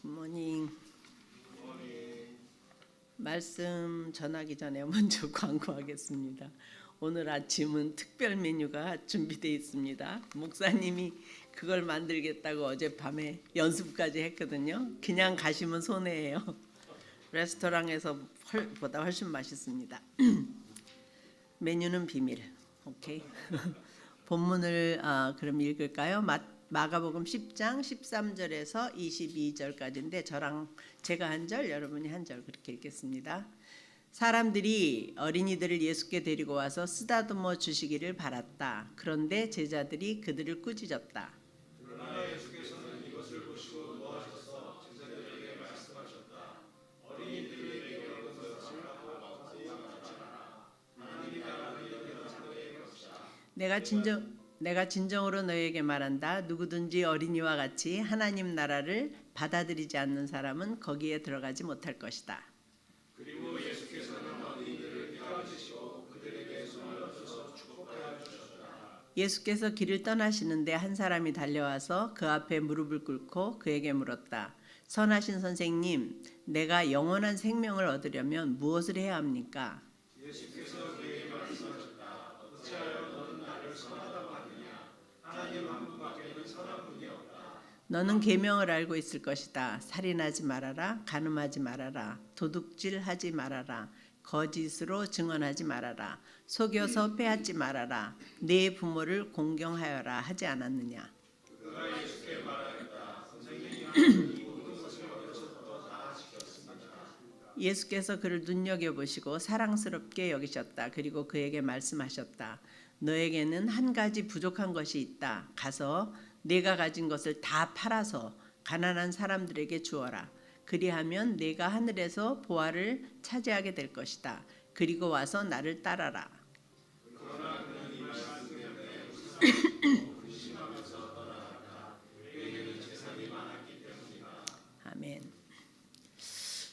굿모닝. 말씀 전하기 전에 먼저 광고하겠습니다. 오늘 아침은 특별 메뉴가 준비되어 있습니다. 목사님이 그걸 만들겠다고 어젯밤에 연습까지 했거든요. 그냥 가시면 손해예요. 레스토랑에서 보다 훨씬 맛있습니다. 메뉴는 비밀. 오케이. 본문을 그럼 읽을까요? 마가복음 10장 13절에서 22절까지인데 제가 한 절, 여러분이 한 절 그렇게 읽겠습니다. 사람들이 어린이들을 예수께 데리고 와서 쓰다듬어 주시기를 바랐다. 그런데 제자들이 그들을 꾸짖었다. 그러나 예수께서는 이것을 보시고 노하셔서 제자들에게 말씀하셨다. 어린이들에게 이것을 하라고 먹지 말아라. 하나님의 나라는 여기는 너희의 것이다. 내가 진정으로 너희에게 말한다. 누구든지 어린이와 같이 하나님 나라를 받아들이지 않는 사람은 거기에 들어가지 못할 것이다. 그리고 예수께서는 어린이들을 깨워주시고 그들에게 손을 얹어서 축복하여 주셨다. 예수께서 길을 떠나시는데 한 사람이 달려와서 그 앞에 무릎을 꿇고 그에게 물었다. 선하신 선생님, 내가 영원한 생명을 얻으려면 무엇을 해야 합니까? 예수께서 그에게 말씀하셨다. 어찌하여 너는 나를 선하다고 하느냐? 하나님 한 분밖에는 선한 분이 없다. 너는 계명을 알고 있을 것이다. 살인하지 말아라. 간음하지 말아라. 도둑질하지 말아라. 거짓으로 증언하지 말아라. 속여서 빼앗지 말아라. 네 부모를 공경하여라 하지 않았느냐? 그가 예수께 말하였다. 선생님이 하는 이 모든 것을 어려서부터 다 지켰습니다. 예수께서 그를 눈여겨보시고 사랑스럽게 여기셨다. 그리고 그에게 말씀하셨다. 너에게는 한 가지 부족한 것이 있다. 가서 네가 가진 것을 다 팔아서 가난한 사람들에게 주어라. 그리하면 네가 하늘에서 보화를 차지하게 될 것이다. 그리고 와서 나를 따라라. 그러나 그는 이 말씀 때문에 불쌍하고 근심하면서 떠나갔다. 그에게는 재산이 많았기 때문이다. 아멘.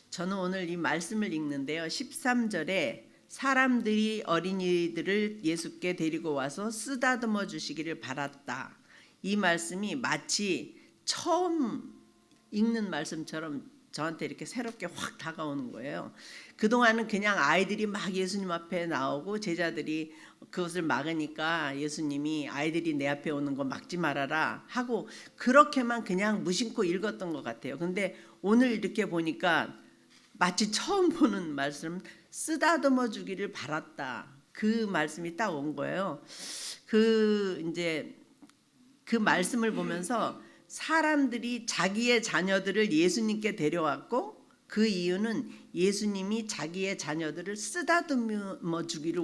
저는 오늘 이 말씀을 읽는데요. 13절에 사람들이 어린이들을 예수께 데리고 와서 쓰다듬어 주시기를 바랐다. 이 말씀이 마치 처음 읽는 말씀처럼 저한테 이렇게 새롭게 확 다가오는 거예요. 그동안은 그냥 아이들이 막 예수님 앞에 나오고 제자들이 그것을 막으니까 예수님이 아이들이 내 앞에 오는 거 막지 말아라 하고 그렇게만 그냥 무심코 읽었던 것 같아요. 근데 오늘 이렇게 보니까 마치 처음 보는 말씀, 쓰다듬어 주기를 바랐다. 그 말씀이 딱 온 거예요. 그 말씀을 보면서 사람들이 자기의 자녀들을 예수님께 데려왔고 그 이유는 예수님이 자기의 자녀들을 쓰다듬어 주기를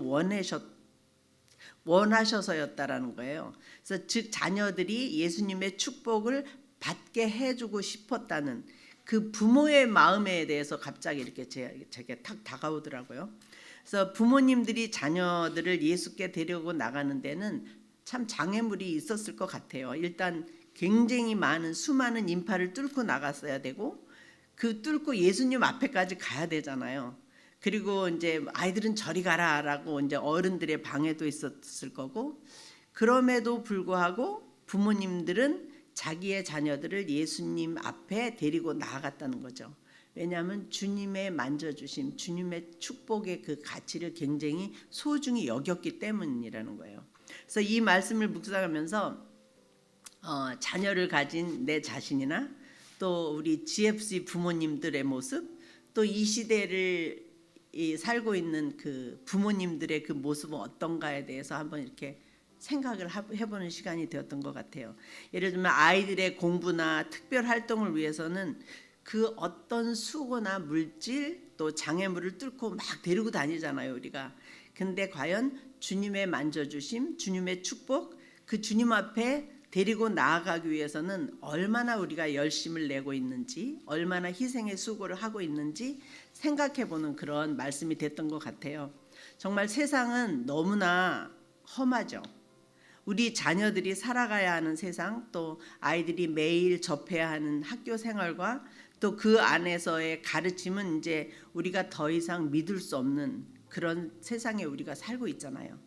원하셔서였다라는 거예요. 그래서 즉 자녀들이 예수님의 축복을 받게 해주고 싶었다는 그 부모의 마음에 대해서 갑자기 이렇게 제게 탁 다가오더라고요. 그래서 부모님들이 자녀들을 예수께 데리고 나가는 데는 참 장애물이 있었을 것 같아요. 일단 굉장히 수많은 인파를 뚫고 나갔어야 되고 그 뚫고 예수님 앞에까지 가야 되잖아요. 그리고 이제 아이들은 저리 가라라고 이제 어른들의 방해도 있었을 거고 그럼에도 불구하고 부모님들은 자기의 자녀들을 예수님 앞에 데리고 나아갔다는 거죠. 왜냐하면 주님의 만져주심, 주님의 축복의 그 가치를 굉장히 소중히 여겼기 때문이라는 거예요. 그래서 이 말씀을 묵상하면서 자녀를 가진 내 자신이나 또 우리 GFC 부모님들의 모습, 또 이 시대를 살고 있는 그 부모님들의 그 모습은 어떤가에 대해서 한번 이렇게 생각을 해보는 시간이 되었던 것 같아요. 예를 들면 아이들의 공부나 특별 활동을 위해서는 그 어떤 수고나 물질 또 장애물을 뚫고 막 데리고 다니잖아요, 우리가. 근데 과연 주님의 만져주심, 주님의 축복, 그 주님 앞에 데리고 나아가기 위해서는 얼마나 우리가 열심을 내고 있는지, 얼마나 희생의 수고를 하고 있는지 생각해보는 그런 말씀이 됐던 것 같아요. 정말 세상은 너무나 험하죠. 우리 자녀들이 살아가야 하는 세상, 또 아이들이 매일 접해야 하는 학교 생활과 또 그 안에서의 가르침은 이제 우리가 더 이상 믿을 수 없는 그런 세상에 우리가 살고 있잖아요.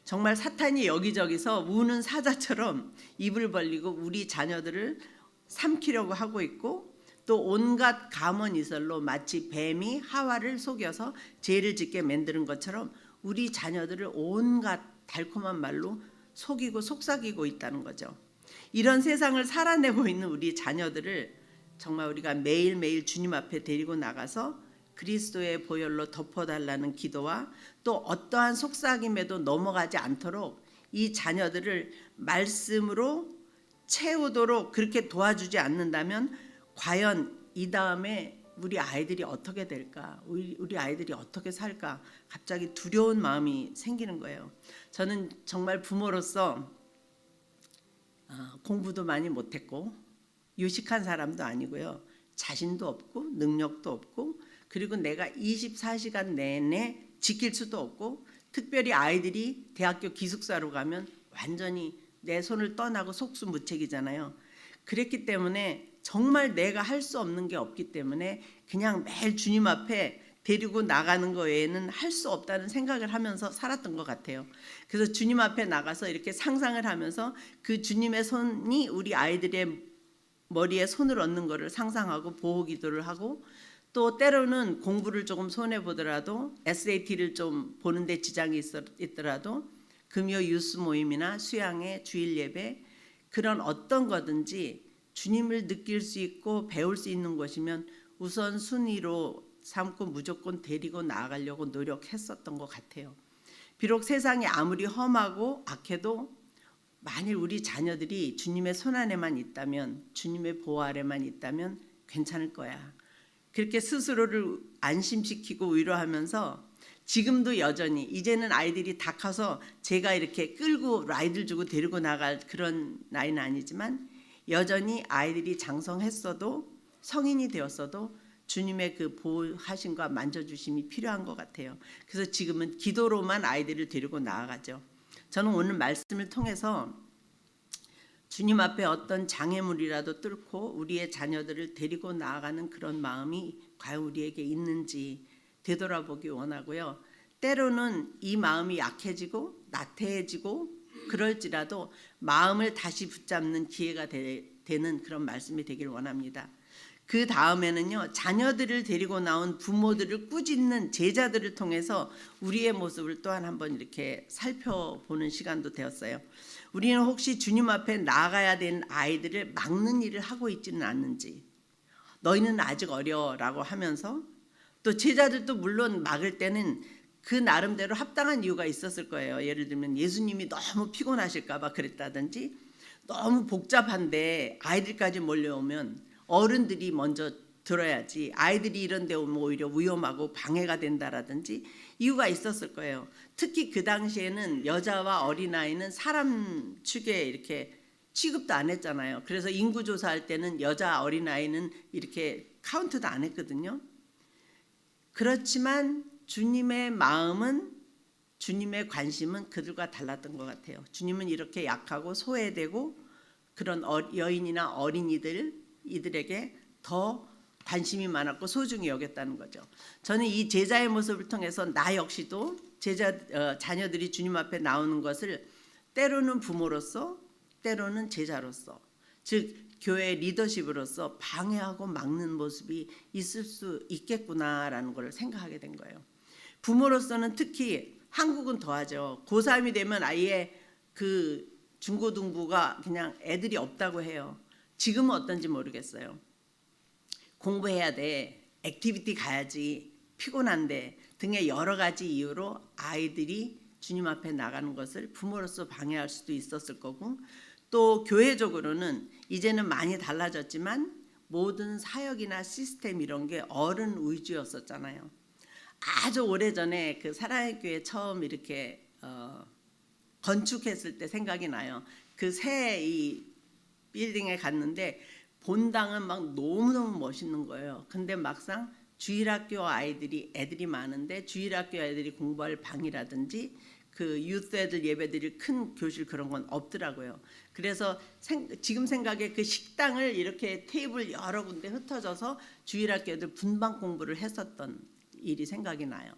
정말 사탄이 여기저기서 우는 사자처럼 입을 벌리고 우리 자녀들을 삼키려고 하고 있고 또 온갖 감언이설로 마치 뱀이 하와를 속여서 죄를 짓게 만드는 것처럼 우리 자녀들을 온갖 달콤한 말로 속이고 속삭이고 있다는 거죠. 이런 세상을 살아내고 있는 우리 자녀들을 정말 우리가 매일매일 주님 앞에 데리고 나가서 그리스도의 보혈로 덮어달라는 기도와 또 어떠한 속삭임에도 넘어가지 않도록 이 자녀들을 말씀으로 채우도록 그렇게 도와주지 않는다면 과연 이 다음에 우리 아이들이 어떻게 될까? 우리 아이들이 어떻게 살까? 갑자기 두려운 마음이 생기는 거예요. 저는 정말 부모로서 공부도 많이 못했고 유식한 사람도 아니고요. 자신도 없고 능력도 없고 그리고 내가 24시간 내내 지킬 수도 없고 특별히 아이들이 대학교 기숙사로 가면 완전히 내 손을 떠나고 속수무책이잖아요. 그랬기 때문에 정말 내가 할 수 없는 게 없기 때문에 그냥 매일 주님 앞에 데리고 나가는 거 외에는 할 수 없다는 생각을 하면서 살았던 것 같아요. 그래서 주님 앞에 나가서 이렇게 상상을 하면서 그 주님의 손이 우리 아이들의 머리에 손을 얹는 거를 상상하고 보호 기도를 하고 또 때로는 공부를 조금 손해 보더라도 SAT를 좀 보는데 지장이 있더라도 금요 유스 모임이나 수양회 주일 예배 그런 어떤 거든지 주님을 느낄 수 있고 배울 수 있는 것이면 우선 순위로 삼고 무조건 데리고 나아가려고 노력했었던 것 같아요. 비록 세상이 아무리 험하고 악해도 만일 우리 자녀들이 주님의 손 안에만 있다면 주님의 보호 아래만 있다면 괜찮을 거야. 그렇게 스스로를 안심시키고 위로하면서 지금도 여전히 이제는 아이들이 다 커서 제가 이렇게 끌고 라이드를 주고 데리고 나갈 그런 나이는 아니지만 여전히 아이들이 장성했어도 성인이 되었어도 주님의 그 보호하심과 만져주심이 필요한 것 같아요. 그래서 지금은 기도로만 아이들을 데리고 나아가죠. 저는 오늘 말씀을 통해서 주님 앞에 어떤 장애물이라도 뚫고 우리의 자녀들을 데리고 나아가는 그런 마음이 과연 우리에게 있는지 되돌아보기 원하고요. 때로는 이 마음이 약해지고 나태해지고 그럴지라도 마음을 다시 붙잡는 기회가 되는 그런 말씀이 되길 원합니다. 그 다음에는요, 자녀들을 데리고 나온 부모들을 꾸짖는 제자들을 통해서 우리의 모습을 또한 한번 이렇게 살펴보는 시간도 되었어요. 우리는 혹시 주님 앞에 나아가야 되는 아이들을 막는 일을 하고 있지는 않는지, 너희는 아직 어려라고 하면서 또 제자들도 물론 막을 때는 그 나름대로 합당한 이유가 있었을 거예요. 예를 들면 예수님이 너무 피곤하실까 봐 그랬다든지 너무 복잡한데 아이들까지 몰려오면 어른들이 먼저 들어야지 아이들이 이런 데 오면 오히려 위험하고 방해가 된다라든지 이유가 있었을 거예요. 특히 그 당시에는 여자와 어린아이는 사람 축에 이렇게 취급도 안 했잖아요. 그래서 인구조사할 때는 여자 어린아이는 이렇게 카운트도 안 했거든요. 그렇지만 주님의 마음은 주님의 관심은 그들과 달랐던 것 같아요. 주님은 이렇게 약하고 소외되고 그런 여인이나 이들에게 더 관심이 많았고 소중히 여겼다는 거죠. 저는 이 제자의 모습을 통해서 나 역시도 자녀들이 주님 앞에 나오는 것을 때로는 부모로서 때로는 제자로서 즉 교회 리더십으로서 방해하고 막는 모습이 있을 수 있겠구나라는 걸 생각하게 된 거예요. 부모로서는 특히 한국은 더하죠. 고3이 되면 아예 그 중고등부가 그냥 애들이 없다고 해요. 지금은 어떤지 모르겠어요. 공부해야 돼, 액티비티 가야지, 피곤한데 등의 여러 가지 이유로 아이들이 주님 앞에 나가는 것을 부모로서 방해할 수도 있었을 거고 또 교회적으로는 이제는 많이 달라졌지만 모든 사역이나 시스템 이런 게 어른 위주였었잖아요. 아주 오래전에 그 사랑의 교회 처음 이렇게 건축했을 때 생각이 나요. 그 새 이 빌딩에 갔는데 본당은 막 너무너무 멋있는 거예요. 근데 막상 주일학교 애들이 많은데 주일학교 애들이 공부할 방이라든지 그 유스 애들 예배드릴 큰 교실 그런 건 없더라고요. 그래서 지금 생각에 그 식당을 이렇게 테이블 여러 군데 흩어져서 주일학교 애들 분방 공부를 했었던 일이 생각이 나요.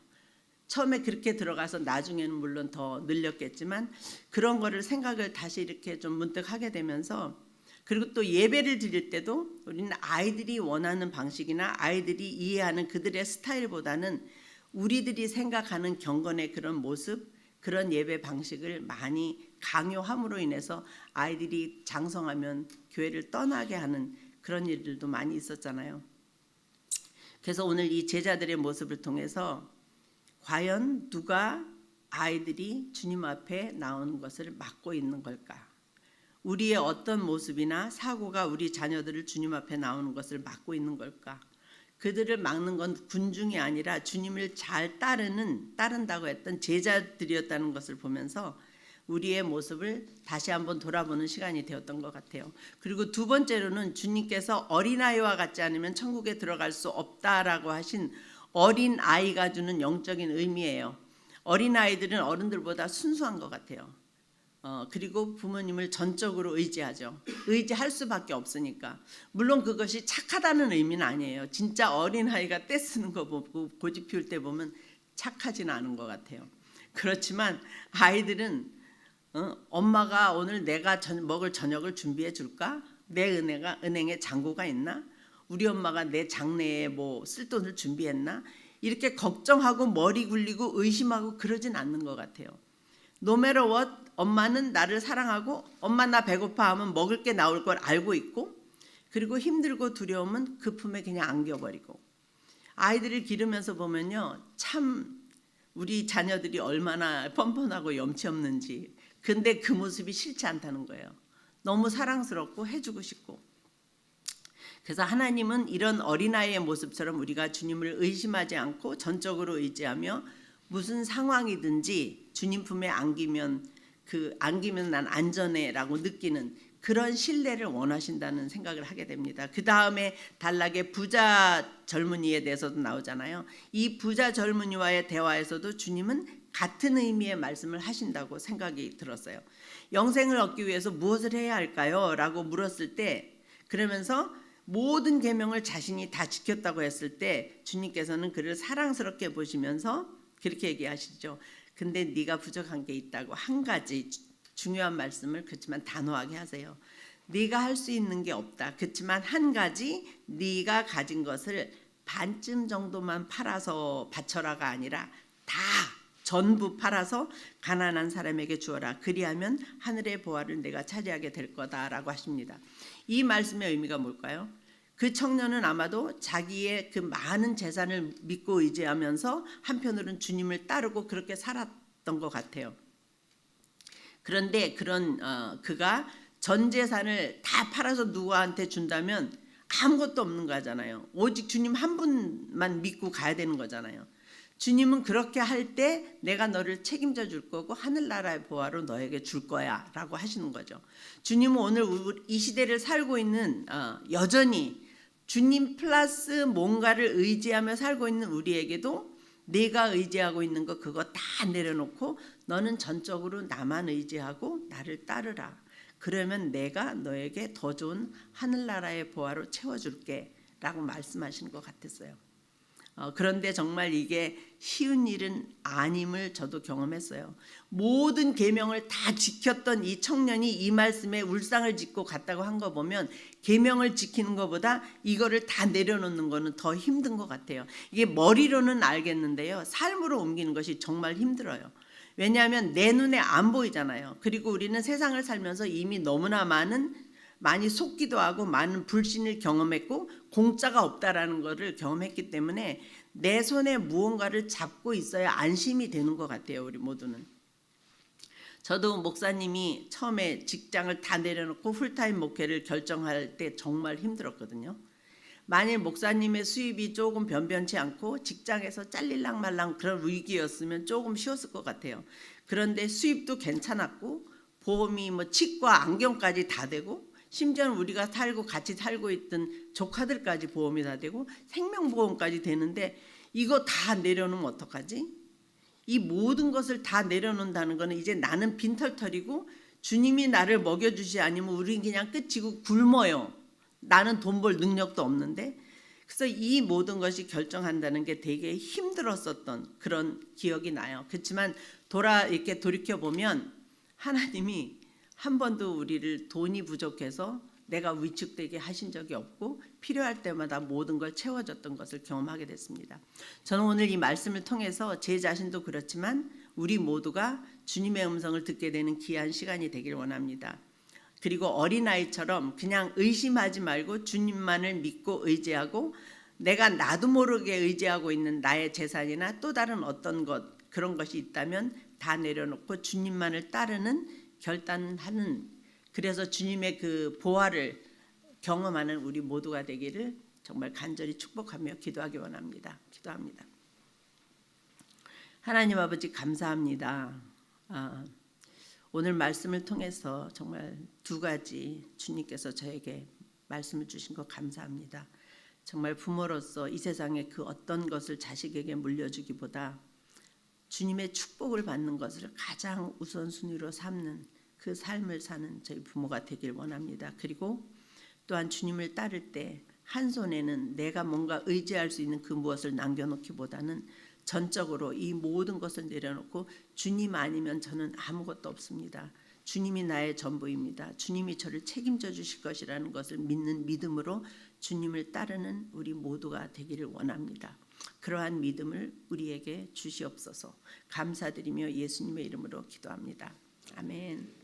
처음에 그렇게 들어가서 나중에는 물론 더 늘렸겠지만 그런 거를 생각을 다시 이렇게 좀 문득 하게 되면서 그리고 또 예배를 드릴 때도 우리는 아이들이 원하는 방식이나 아이들이 이해하는 그들의 스타일보다는 우리들이 생각하는 경건의 그런 모습, 그런 예배 방식을 많이 강요함으로 인해서 아이들이 장성하면 교회를 떠나게 하는 그런 일들도 많이 있었잖아요. 그래서 오늘 이 제자들의 모습을 통해서 과연 누가 아이들이 주님 앞에 나오는 것을 막고 있는 걸까? 우리의 어떤 모습이나 사고가 우리 자녀들을 주님 앞에 나오는 것을 막고 있는 걸까? 그들을 막는 건 군중이 아니라 주님을 잘 따른다고 했던 제자들이었다는 것을 보면서 우리의 모습을 다시 한번 돌아보는 시간이 되었던 것 같아요. 그리고 두 번째로는 주님께서 어린아이와 같지 않으면 천국에 들어갈 수 없다라고 하신 어린아이가 주는 영적인 의미예요. 어린아이들은 어른들보다 순수한 것 같아요. 그리고 부모님을 전적으로 의지하죠. 의지할 수밖에 없으니까. 물론 그것이 착하다는 의미는 아니에요. 진짜 어린아이가 떼쓰는 거 보고 고집 피울 때 보면 착하지는 않은 것 같아요. 그렇지만 아이들은 엄마가 오늘 내가 먹을 저녁을 준비해 줄까? 내 은행에 잔고가 있나? 우리 엄마가 내 장래에 뭐 쓸 돈을 준비했나? 이렇게 걱정하고 머리 굴리고 의심하고 그러진 않는 것 같아요. No matter what, 엄마는 나를 사랑하고 엄마 나 배고파 하면 먹을 게 나올 걸 알고 있고, 그리고 힘들고 두려우면 그 품에 그냥 안겨버리고. 아이들을 기르면서 보면요, 참 우리 자녀들이 얼마나 뻔뻔하고 염치 없는지. 근데 그 모습이 싫지 않다는 거예요. 너무 사랑스럽고 해주고 싶고. 그래서 하나님은 이런 어린아이의 모습처럼 우리가 주님을 의심하지 않고 전적으로 의지하며 무슨 상황이든지 주님 품에 안기면 난 안전해라고 느끼는 그런 신뢰를 원하신다는 생각을 하게 됩니다. 그 다음에 단락에 부자 젊은이에 대해서도 나오잖아요. 이 부자 젊은이와의 대화에서도 주님은 같은 의미의 말씀을 하신다고 생각이 들었어요. 영생을 얻기 위해서 무엇을 해야 할까요? 라고 물었을 때, 그러면서 모든 계명을 자신이 다 지켰다고 했을 때 주님께서는 그를 사랑스럽게 보시면서 그렇게 얘기하시죠. 근데 네가 부족한 게 있다고 한 가지 중요한 말씀을 그렇지만 단호하게 하세요. 네가 할 수 있는 게 없다. 그렇지만 한 가지, 네가 가진 것을 반쯤 정도만 팔아서 바쳐라가 아니라 다 전부 팔아서 가난한 사람에게 주어라. 그리하면 하늘의 보화를 내가 차지하게 될 거다라고 하십니다. 이 말씀의 의미가 뭘까요? 그 청년은 아마도 자기의 그 많은 재산을 믿고 의지하면서 한편으로는 주님을 따르고 그렇게 살았던 것 같아요. 그런데 그가 전 재산을 다 팔아서 누구한테 준다면 아무것도 없는 거잖아요. 오직 주님 한 분만 믿고 가야 되는 거잖아요. 주님은 그렇게 할 때 내가 너를 책임져 줄 거고 하늘나라의 보화로 너에게 줄 거야 라고 하시는 거죠. 주님은 오늘 이 시대를 살고 있는 여전히 주님 플러스 뭔가를 의지하며 살고 있는 우리에게도 내가 의지하고 있는 거 그거 다 내려놓고 너는 전적으로 나만 의지하고 나를 따르라. 그러면 내가 너에게 더 좋은 하늘나라의 보화로 채워줄게 라고 말씀하시는 것 같았어요. 그런데 정말 이게 쉬운 일은 아님을 저도 경험했어요. 모든 계명을 다 지켰던 이 청년이 이 말씀에 울상을 짓고 갔다고 한 거 보면 계명을 지키는 것보다 이거를 다 내려놓는 거는 더 힘든 것 같아요. 이게 머리로는 알겠는데요. 삶으로 옮기는 것이 정말 힘들어요. 왜냐하면 내 눈에 안 보이잖아요. 그리고 우리는 세상을 살면서 이미 너무나 많이 속기도 하고 많은 불신을 경험했고 공짜가 없다라는 것을 경험했기 때문에 내 손에 무언가를 잡고 있어야 안심이 되는 것 같아요. 우리 모두는. 저도 목사님이 처음에 직장을 다 내려놓고 풀타임 목회를 결정할 때 정말 힘들었거든요. 만일 목사님의 수입이 조금 변변치 않고 직장에서 잘릴랑 말랑 그런 위기였으면 조금 쉬웠을 것 같아요. 그런데 수입도 괜찮았고 보험이 뭐 치과 안경까지 다 되고 심지어는 우리가 같이 살고 있던 조카들까지 보험이 다 되고 생명보험까지 되는데 이거 다 내려놓으면 어떡하지? 이 모든 것을 다 내려놓는다는 거는 이제 나는 빈털털이고 주님이 나를 먹여주지 않으면 우린 그냥 끝이고 굶어요. 나는 돈 벌 능력도 없는데. 그래서 이 모든 것이 결정한다는 게 되게 힘들었었던 그런 기억이 나요. 그렇지만 이렇게 돌이켜보면 하나님이 한 번도 우리를 돈이 부족해서 내가 위축되게 하신 적이 없고 필요할 때마다 모든 걸 채워줬던 것을 경험하게 됐습니다. 저는 오늘 이 말씀을 통해서 제 자신도 그렇지만 우리 모두가 주님의 음성을 듣게 되는 귀한 시간이 되길 원합니다. 그리고 어린아이처럼 그냥 의심하지 말고 주님만을 믿고 의지하고 내가 나도 모르게 의지하고 있는 나의 재산이나 또 다른 어떤 것 그런 것이 있다면 다 내려놓고 주님만을 따르는 결단하는 그래서 주님의 그 보화를 경험하는 우리 모두가 되기를 정말 간절히 축복하며 기도하기 원합니다. 기도합니다. 하나님 아버지 감사합니다. 오늘 말씀을 통해서 정말 두 가지 주님께서 저에게 말씀을 주신 것 감사합니다. 정말 부모로서 이 세상의 그 어떤 것을 자식에게 물려주기보다 주님의 축복을 받는 것을 가장 우선순위로 삼는 그 삶을 사는 저희 부모가 되길 원합니다. 그리고 또한 주님을 따를 때 한 손에는 내가 뭔가 의지할 수 있는 그 무엇을 남겨놓기보다는 전적으로 이 모든 것을 내려놓고 주님 아니면 저는 아무것도 없습니다. 주님이 나의 전부입니다. 주님이 저를 책임져 주실 것이라는 것을 믿는 믿음으로 주님을 따르는 우리 모두가 되기를 원합니다. 그러한 믿음을 우리에게 주시옵소서. 감사드리며 예수님의 이름으로 기도합니다. 아멘.